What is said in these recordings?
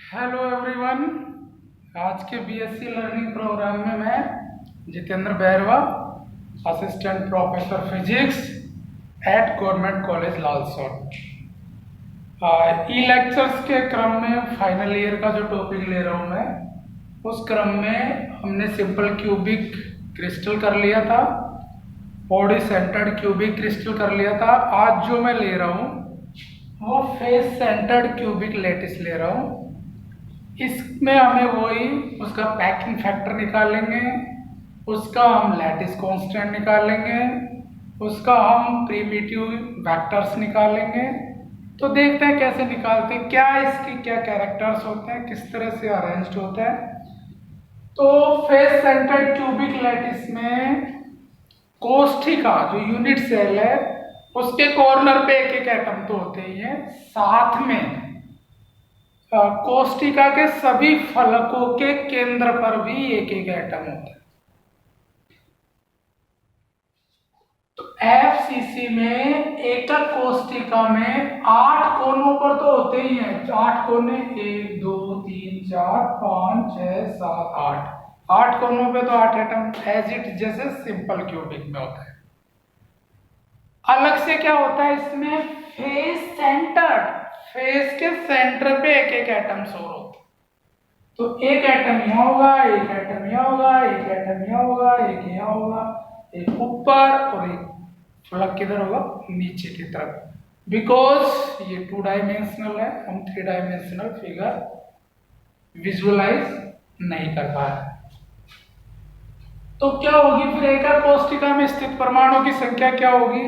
Hello everyone. आज के BSc learning programme में मैं Jitendra Bairwa, assistant professor physics eight government college Lalsot, ई लेक्चर्स के क्रम में फाइनल ईयर का जो टॉपिक ले रहा हूँ मैं, उस क्रम में हमने सिंपल क्यूबिक क्रिस्टल कर लिया था, बॉडी सेंटर्ड क्यूबिक क्रिस्टल कर लिया था। आज जो मैं ले रहा हूँ वो फेस सेंटर्ड क्यूबिक लैटिस ले रहा हूँ। इसमें हमें वही उसका पैकिंग फैक्टर निकालेंगे, उसका हम लैटिस कांस्टेंट निकालेंगे, उसका हम प्रिमिटिव वेक्टर्स निकालेंगे। तो देखते हैं कैसे निकालते हैं, क्या इसकी क्या कैरेक्टर्स होते हैं, किस तरह से अरेंज्ड होता है। तो फेस सेंटर्ड क्यूबिक लैटिस में कोष्ठिका जो यूनिट सेल है उसके कॉर्नर पे एक एक एटम तो होते ही है, साथ में कोष्ठिका के सभी फलकों के केंद्र पर भी एक एक एटम होता है। तो एफसीसी में एकक कोष्ठिका में 8 कोनों पर तो होते ही हैं, 8 कोने, 1 2 3 4 5 6 7 8 कोनों पे तो 8 एटम एज इट जैसे सिंपल क्यूबिक में होता है। अलग से क्या होता है इसमें, फेस सेंटर्ड, फेस के सेंटर पे एक एक एटम सोर होता है। तो एक एटम यहाँ होगा, एक एटम यहाँ होगा, एक एटम यहाँ होगा, एक यहाँ होगा, एक ऊपर और एक फलक किधर होगा, नीचे की तरफ। बिकॉज ये 2 डायमेंशनल है, हम 3 डायमेंशनल फिगर विजुअलाइज नहीं कर पा रहे। तो क्या होगी फिर एकक कोष्ठिका में स्थित परमाणु की संख्या क्या होगी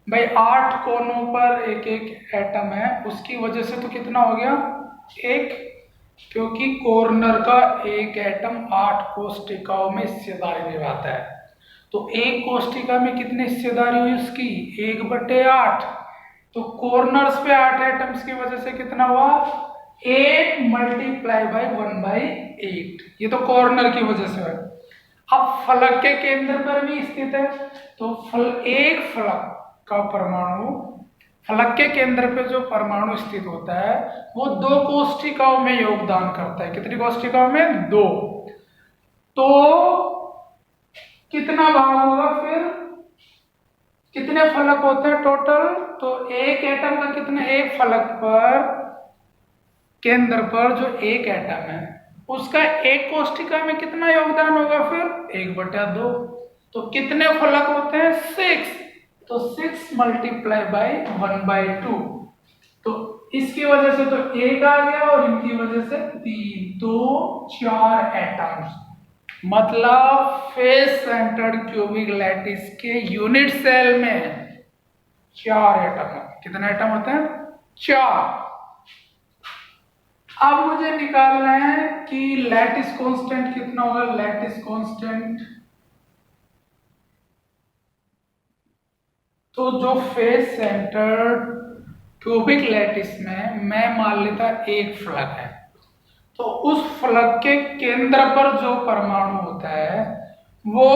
भाई, 8 कोनों पर एक एक एटम है, उसकी वजह से तो कितना हो गया, एक, क्योंकि कॉर्नर का एक एटम 8 कोष्ठिकाओं में हिस्सेदारी निभाता है। तो एक कोष्ठिका में कितनी हिस्सेदारी हुई उसकी, 1/8। तो कॉर्नर्स पे 8 एटम्स की वजह से कितना हुआ, 8 मल्टीप्लाई बाई 1/8। ये तो कॉर्नर की वजह से है। अब फलक के केंद्र पर भी स्थित है, तो एक फलक का परमाणु, फलक के केंद्र पे जो परमाणु स्थित होता है वो 2 कोष्ठिकाओं में योगदान करता है। कितनी कोष्ठिकाओं में, 2। तो कितना भाग होगा फिर, कितने फलक होते हैं टोटल, तो एक एटम का कितना, एक फलक पर केंद्र पर जो एक एटम है उसका एक कोष्ठिका में कितना योगदान होगा फिर, 1/2। तो कितने फलक होते हैं, 6। तो 6 मल्टीप्लाई बाई 1/2। तो इसकी वजह से तो 1 आ गया और इनकी वजह से 3, तो 4 एटम्स। मतलब फेस सेंटर्ड क्यूबिक लैटिस के यूनिट सेल में 4 एटम होते हैं। कितने एटम होते हैं, 4। अब मुझे निकालना है कि लैटिस कांस्टेंट कितना होगा। लैटिस कांस्टेंट तो जो फेस सेंटर्ड क्यूबिक लैटिस में मैं मान लेता एक फलक है, तो उस फलक के केंद्र पर जो परमाणु होता है वो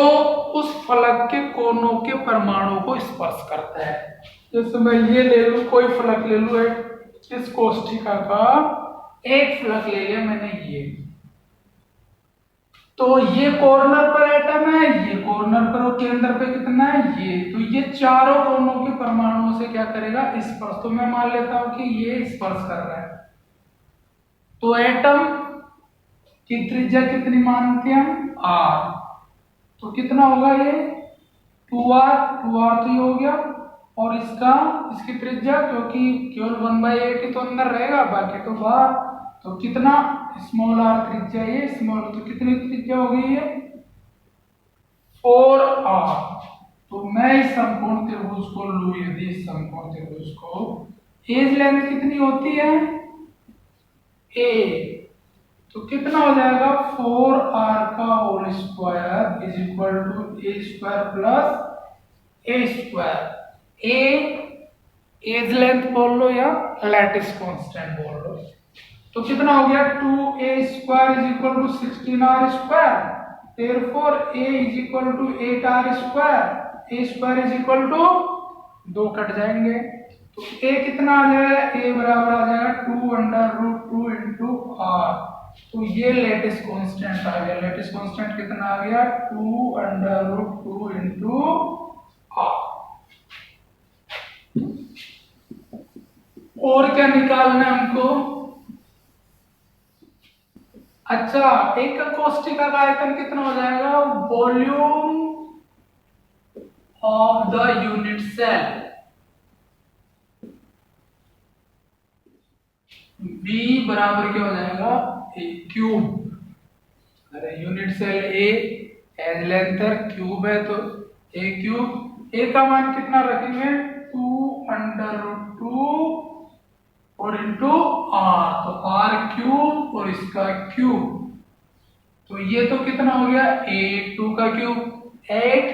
उस फलक के कोनों के परमाणु को स्पर्श करता है। जैसे मैं ये ले लूं, कोई फलक ले लूं, इस कोष्ठिका का एक फलक ले लिया मैंने, ये तो ये कॉर्नर पर एटम है, ये कॉर्नर पर और केंद्र पे कितना है, ये, तो ये चारों कोनों के परमाणुओं से क्या करेगा, स्पर्श। तो मैं मान लेता हूं कि ये स्पर्श कर रहा है। तो एटम की त्रिज्या कितनी मानते हैं हम, r। तो कितना होगा ये, 2r, 2r तो ये हो गया, और इसकी त्रिज्या, क्योंकि केवल 1/8 ही तो अंदर रहेगा, बाकी तो बाहर, तो कितना, स्मॉल r त्रिज्या, ये स्मॉल, तो कितनी त्रिज्या हो गई है, 4r। तो मैं इस समकोण त्रिभुज को लूं, यदि इस समकोण त्रिभुज को एज लेंथ कितनी होती है, a, तो कितना हो जाएगा, 4r का whole square is equal to a square plus a square. a edge length बोल लो या लैटिस कांस्टेंट बोल लो, तो कितना हो गया, 2a square is equal to 16r square. Therefore a is equal to 8r square, a square is equal to 2 कट जाएंगे, तो a कितना आ जाएगा, a बराबर आ जाएगा 2√2 इंटू तो ये लेटिस कांस्टेंट आ गया। लेटिस कांस्टेंट कितना आ गया? 2√2 इंटू आर। और क्या निकालना है हमको? अच्छा, एक कोष्टिका का आयतन कितना हो जाएगा? Volume of the unit cell. V बराबर क्या हो जाएगा? A cube. अरे unit cell a edge length cube है तो ए क्यूब। ए का मान कितना रखेंगे? 2√2 और इंटू आर, तो आर क्यूब और इसका क्यूब, तो ये तो कितना हो गया? 8 का क्यूब 8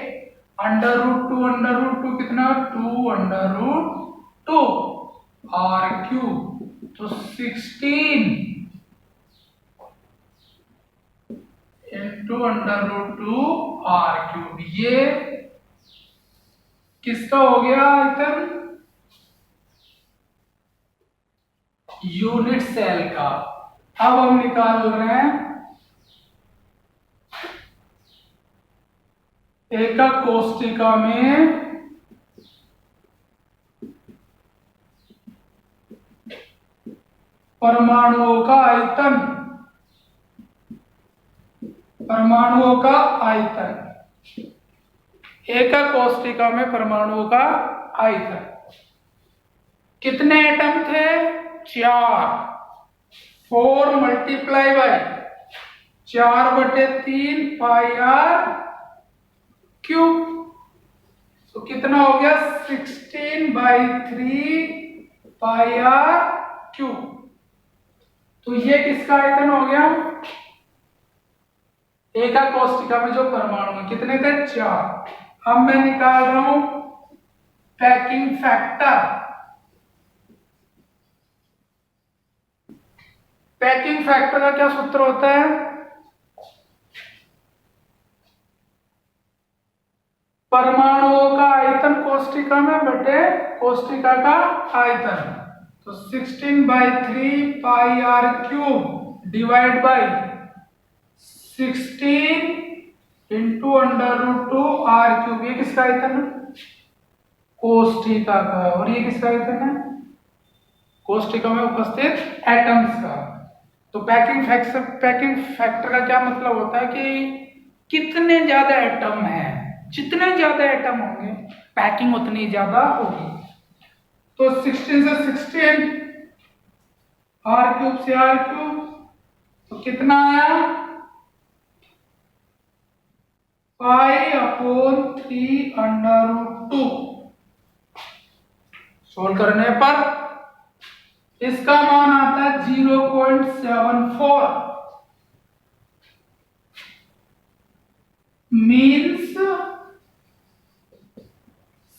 √2 कितना? 2√2 आर क्यूब, तो 16 इंटू √2 आर क्यूब। ये किसका हो गया आयतन? यूनिट सेल का। अब हम निकाल रहे हैं एकक कोष्टिका में परमाणुओं का आयतन। परमाणुओं का आयतन, एकक कोष्टिका में परमाणुओं का आयतन। कितने एटम थे? 4। 4 multiply by 4/3 pi are cube, तो कितना हो गया? 16/3 पाई आर क्यूब। तो ये किसका आयतन हो गया? एकक कोष्टिका में जो परमाणु कितने थे? 4। अब मैं निकाल रहा हूं पैकिंग फैक्टर। पैकिंग फैक्टर का क्या सूत्र होता है? परमाणुओं का आयतन कोष्टिका में बटे कोष्टिका का आयतन, तो 16/3 pi are cube divide by 16 into √2 R cube. ये किसका आयतन है? कोष्टिका का। और ये किसका आयतन है? कोष्टिका में उपस्थित एटम्स का। तो पैकिंग फैक्टर का क्या मतलब होता है कि कितने ज्यादा एटम हैं, जितने ज्यादा एटम होंगे पैकिंग उतनी ज्यादा होगी। तो 16 से 16 आर क्यूब से आर क्यूब, तो कितना आया? π/3√2। सोल्व करने पर इसका मान आता है 0.74, मीन्स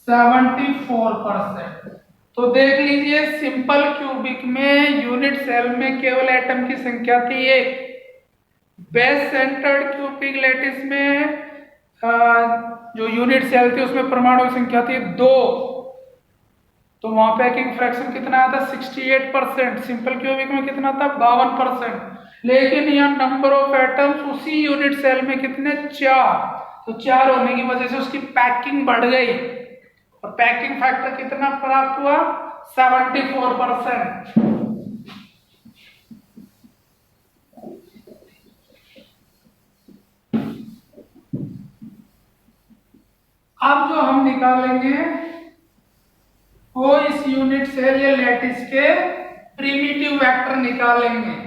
74%। तो देख लीजिए, सिंपल क्यूबिक में यूनिट सेल में केवल एटम की संख्या थी 1। बेस सेंटर्ड क्यूबिक लैटिस में जो यूनिट सेल थी उसमें परमाणु की संख्या थी 2, तो वहां पैकिंग फ्रैक्शन कितना आता? 68%। सिंपल क्यूबिक में कितना था? 52%। लेकिन यहाँ नंबर ऑफ एटम्स उसी यूनिट सेल में कितने? 4। तो 4 होने की वजह से उसकी पैकिंग बढ़ गई और पैकिंग फैक्टर कितना प्राप्त हुआ? 74%। अब जो हम निकालेंगे वो इस यूनिट सेल या लैटिस के प्रिमिटिव वेक्टर निकालेंगे।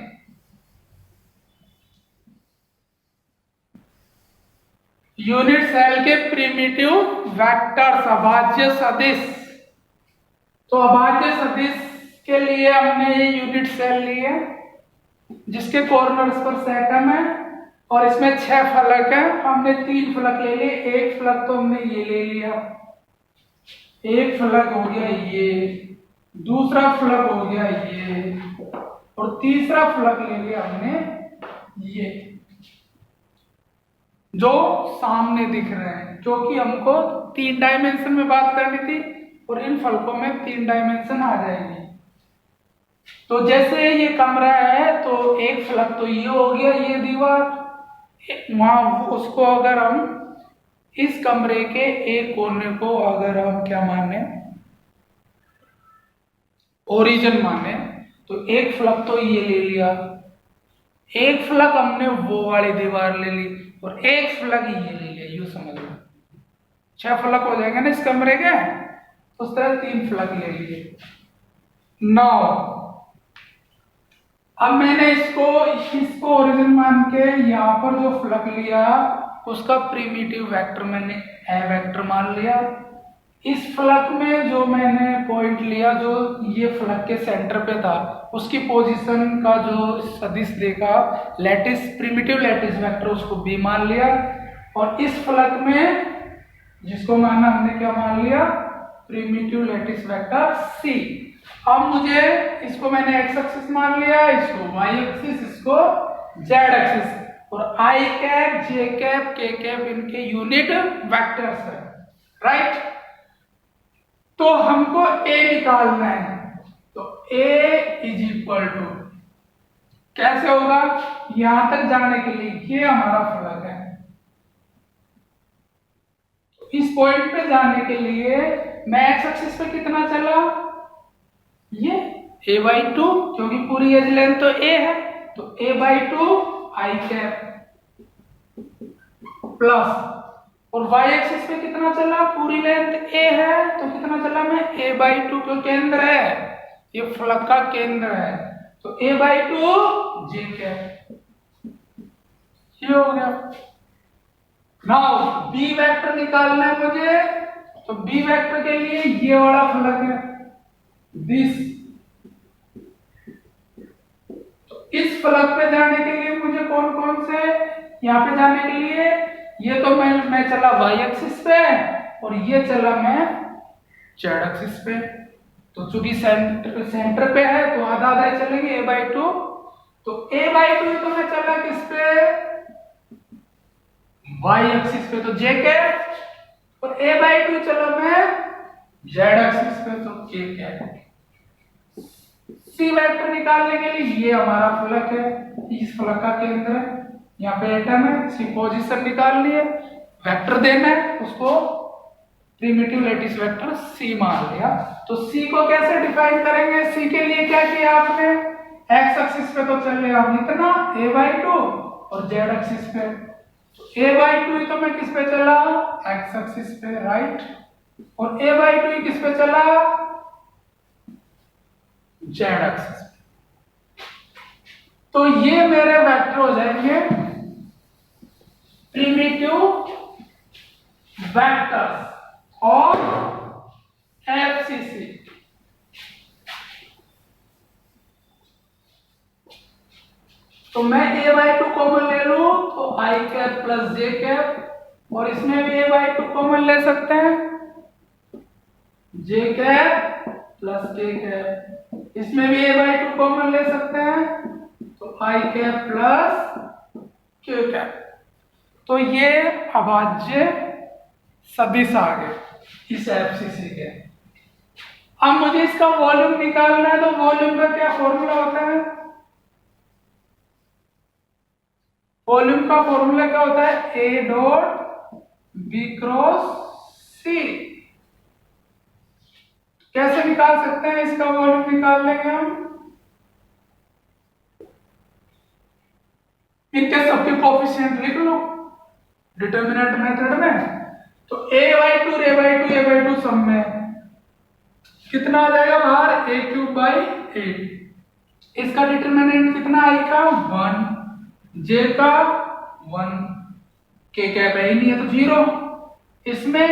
यूनिट सेल के प्रिमिटिव वेक्टर्स, अभाज्य सदिश। तो अभाज्य सदिश के लिए हमने ये यूनिट सेल लिए जिसके कॉर्नर्स पर एटम है और इसमें 6 फलक है। हमने 3 फलक ले लिए। एक फलक तो हमने ये ले लिया, एक फलक हो गया ये, दूसरा फलक हो गया ये, और तीसरा फलक ले लिया हमने ये, जो सामने दिख रहे हैं, जो कि हमको 3 डायमेंशन में बात करनी थी और इन फलकों में 3 डायमेंशन आ जाएंगे। तो जैसे ये कमरा है तो एक फ्लग तो ये हो गया, ये दीवार वहां, उसको अगर हम इस कमरे के एक कोने को अगर हम क्या माने, ओरिजिन माने, तो एक फ्लग तो ये ले लिया, एक फ्लग हमने वो वाली दीवार ले ली और एक फ्लग ये ले लिया, यूं समझ लो 6 फ्लग हो जाएंगे ना इस कमरे के। उस तरह 3 फ्लग ले लिए। 9 अब मैंने इसको इसको ओरिजिन मान के यहां पर जो फ्लग लिया उसका प्रिमिटिव वेक्टर मैंने ए वेक्टर मान लिया। इस फ्लग में जो मैंने पॉइंट लिया जो ये फ्लग के सेंटर पे था उसकी पोजीशन का जो सदिश देखा लैटिस, प्रिमिटिव लैटिस वेक्टर, उसको बी मान लिया। और इस फ्लग में जिसको माना हमने क्या मान लिया, प्रिमिटिव लैटिस वेक्टर सी। अब मुझे इसको मैंने एक्स एक्सिस मान लिया, इसको वाई एक्सिस, इसको जेड एक्सिस, और आई कैप, जे कैप, के कैप इनके यूनिट वेक्टर्स है, राइट। तो हमको ए निकालना है, तो ए इज इक्वल टू कैसे होगा, यहां तक जाने के लिए ये हमारा फ्लग है, तो इस पॉइंट पे जाने के लिए मैं एक्स एक्सिस पे कितना चला, ये a/2, क्योंकि पूरी एज लेंथ तो a है, तो a/2 आई कैप प्लस, और y एक्सिस पे कितना चला, पूरी लेंथ a है तो कितना चला मैं a/2, क्यों केंद्र है, ये फ्लग का केंद्र है, तो a/2 j कैप, ये हो गया। नाउ b वेक्टर निकालना है मुझे, तो b वेक्टर के लिए ये वाला फ्लग है दिस, तो इस फ्लग पे जाने के लिए मुझे कौन कौन से, यहाँ पे जाने के लिए ये तो मैं चला y एक्सिस पे और ये चला मैं z एक्सिस पे, तो चूंकि सेंटर पे है तो आधा आधा चलेंगे a/2, तो a/2 तो मैं चला किस पे, y एक्सिस पे तो j कैप, और a/2 चला मैं z एक्सिस पे तो k कैप। सी वेक्टर निकालने के लिए ये हमारा फ्लग है, इस फ्लग का केंद्र है, यहाँ पे एटम है, इसकी पोजीशन निकालनी है, वेक्टर देना है, उसको प्रिमिटिव लैटिस वेक्टर सी मान लिया। तो सी को कैसे डिफाइन करेंगे, सी के लिए क्या किया आपने, एक्स एक्सिस पे तो चले हम इतना a/2 और जेड एक्सिस पे, तो a/2 तो मैं किस पे चला, एक्स एक्सिस पे, राइट, और a/2 किस पे चला, जेड एक्सिस पे। तो ये मेरे वेक्टर हो जाएंगे प्रिमिटिव वेक्टर्स और एफसीसी। तो मैं a/2 कॉमन ले लूं तो आई कैप प्लस जे कैप, और इसमें भी a/2 कॉमन ले सकते हैं, जे कैप प्लस के कैप, इसमें भी a/2 कॉमन ले सकते हैं, तो आई कैप प्लस के कैप। तो ये अभाज्य सदिश आ गए इस एफसीसी के। अब मुझे इसका वॉल्यूम निकालना है, तो वॉल्यूम का क्या फॉर्मूला होता है, वॉल्यूम का फॉर्मूला क्या होता है, ए डॉट बी क्रॉस सी। कैसे निकाल सकते हैं इसका वॉल्यूम, निकाल लेंगे हम, इनके सबके कोफिशिएंट लिख लो डिटरमिनेंट मेथड में, तो a/2 सब में कितना आ जाएगा बाहर, a³/8, इसका डिटरमिनेंट कितना, आई का 1, जे का 1, के कैप है ही नहीं है तो 0, इसमें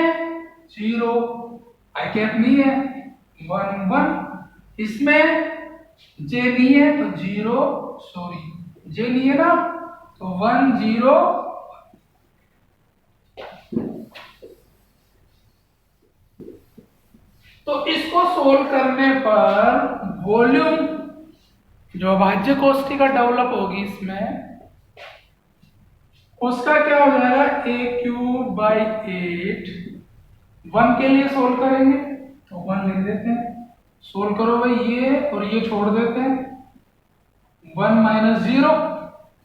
0, आई कैप नहीं है 1 1, इसमें जे नहीं है तो 0, सॉरी जे नहीं है ना तो 1 0। तो इसको सोल्व करने पर वॉल्यूम जो अभाज्य कोष्ठिका डेवलप होगी इसमें, उसका क्या हो जाएगा, a³/8, 1 के लिए सोल्व करेंगे तो 1 लिख देते हैं, सोल्व करो भाई, ये और ये छोड़ देते हैं, 1 माइनस 0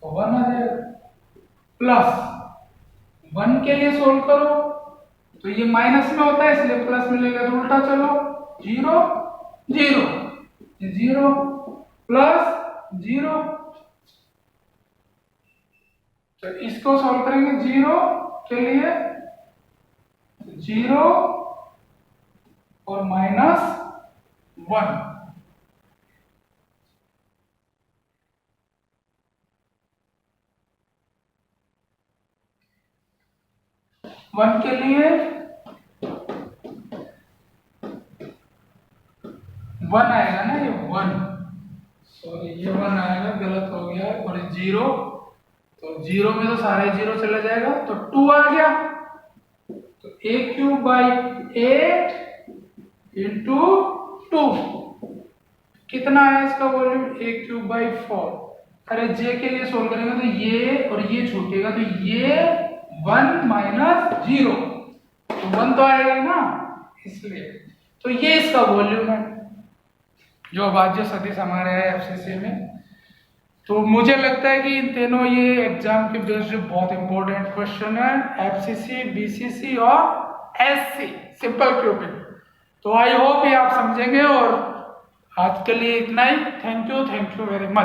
तो 1 आ जाएगा, प्लस 1 के लिए सोल्व करो तो ये माइनस में होता है इसलिए प्लस मिलेगा, तो उल्टा चलो, 0 0 0 प्लस 0, तो इसको सॉल्व करेंगे 0 के लिए, 0 और माइनस 1, वन के लिए 1 आएगा ना, ये 1, सॉरी ये 1 आएगा, गलत हो गया, और 0, तो 0 में तो सारे 0 चला जाएगा, तो 2 आ गया, तो a³/8 इंटू 2 कितना है इसका वॉल्यूम, a³/4। अरे j के लिए सोल्व करेंगे तो ये और ये छूटेगा, तो ये 1 माइनस 0, तो 1 तो आएगा ना, इसलिए तो ये इसका वॉल्यूम है जो अभाज्य सदिश हमारे है एफसीसी में। तो मुझे लगता है कि इन तीनों ये एग्जाम के बेस्ड बहुत इंपॉर्टेंट क्वेश्चन है, एफसीसी, बीसीसी और एससी सिंपल क्यूबिक। तो आई होप ये आप समझेंगे, और आज के लिए इतना ही। Thank you very much.